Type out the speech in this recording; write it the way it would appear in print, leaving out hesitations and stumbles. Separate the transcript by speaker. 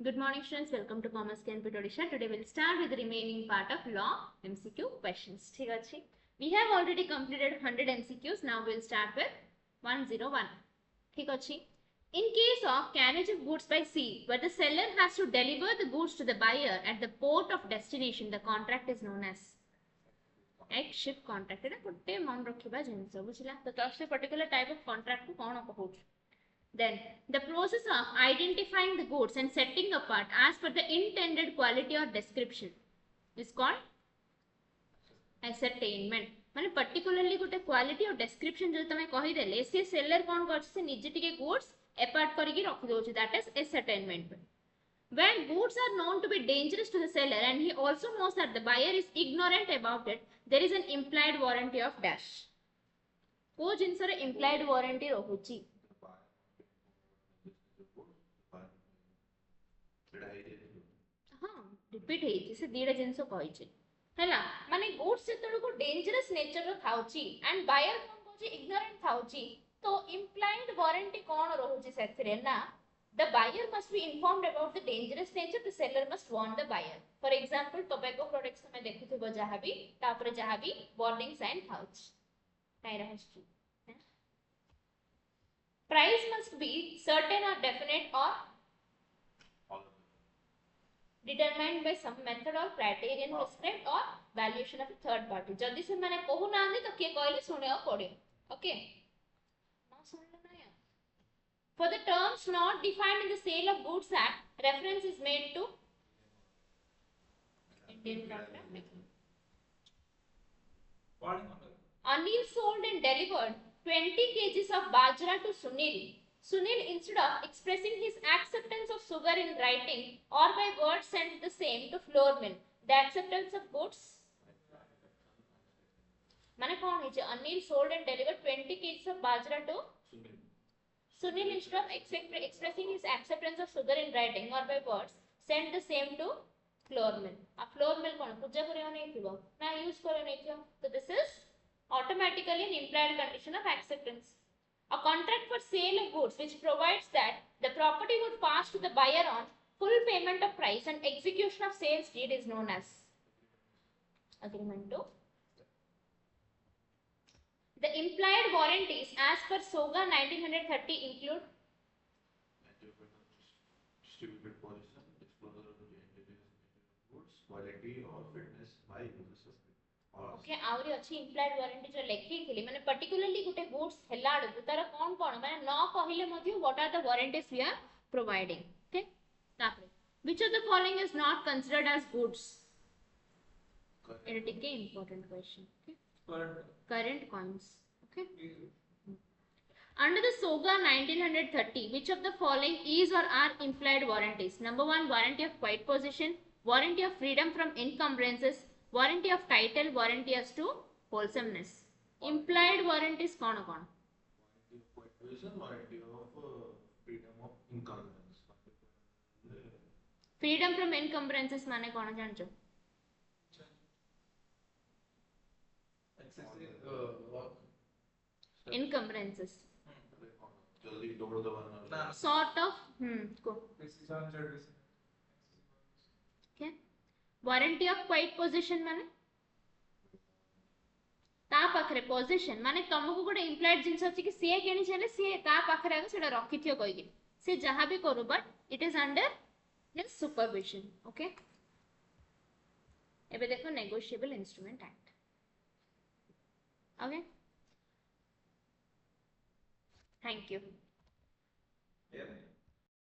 Speaker 1: Good morning students, welcome to Commerce Canpit Odisha. Today we'll start with the remaining part of law MCQ questions. We have already completed 100 MCQs. Now we'll start with 101. In case of carriage of goods by sea, where the seller has to deliver the goods to the buyer at the port of destination, the contract is known as एक ship contract. एटा गोटे मन रखिबा जिंस बुझिला तो तसे particular type of contract को कोन कहूछ. Then the process of identifying the goods and setting apart as per the intended quality or description is called ascertainment. माने particularly गोटे quality और description जो तमे कहि देले से seller कोन करछ से निजे टिके goods apart करिकि रखि दोछ, that is ascertainment. When goods are known to be dangerous to the seller and he also knows that the buyer is ignorant about it, there is an implied warranty of dash. को जिंस रे implied warranty रहुची. हाँ repeat हेछि से दीडा जिंस कहिछि हैला माने goods सेतळ को dangerous nature रो थाउची एंड बायर कोन कहछि इग्नोरेंट थाउची तो implied warranty कोन रहुछि सेथरे ना. The buyer must be informed about the dangerous nature. The seller must warn the buyer. For example, tobacco products में देखुथिबो जहाबी तापरे जहाबी warning sign थाउछ ताइरा हस्छु. Price must be certain or definite or determined by some method or criterion prescribed or valuation of a third party. जदि से माने कहू नांदी तो के कहले सुनेओ पड़े. Okay ना सुनले ना या. For the terms not defined in the Sale of Goods Act, reference is made to Indian contract. Anil sold and delivered 20 kgs of bajra to Sunil. Sunil, instead of expressing his acceptance of sugar in writing or by word, sent the same to flour mill. The acceptance of goods. माने कौन है जे Anil sold and delivered 20 kgs of bajra to Sunil, instead of expressing his acceptance of sugar in writing or by words, sent the same to flour mill. A flour mill कौन पूजा करियो नहीं थिबो ना use करियो नहीं थियो. So this is automatically an implied condition of acceptance. A contract for sale of goods which provides that the property would pass to the buyer on full payment of price and execution of sales deed is known as agreement to. The implied warranties as per SOGA 1930 include
Speaker 2: distributed position, disclosure of the goods, quality or fitness by users.
Speaker 1: Okay आउरी अछि implied warranty जो लेखि थिली माने particularly गुटे goods हेलाड तार कोन कोन माने न कहिले मध्ये what are the warranties we are providing. Okay तापरे which of the following is not considered as goods. It is a important question. Okay, current coins. Okay, under the SOGA 1930 which of the following is or are implied warranties. Number 1, warranty of quiet possession, warranty of freedom from encumbrances, warranty of title, warranty as to wholesomeness. Implied warranties कौन कौन?
Speaker 2: Warranty of freedom of encumbrance.
Speaker 1: Freedom from encumbrances माने कौन जानचो? Encumbrances. Sort of. Go. Okay. Warranty of quiet possession माने ता पाखरे position माने तुमको गोटे इम्प्लाइड जिंस अछि कि से केनी छले से ता पाखरे आगे सेटा रखिथियो कहि कि से जहां भी करू but it is under his supervision. Okay एबे देखो negotiable instrument act. Okay thank you.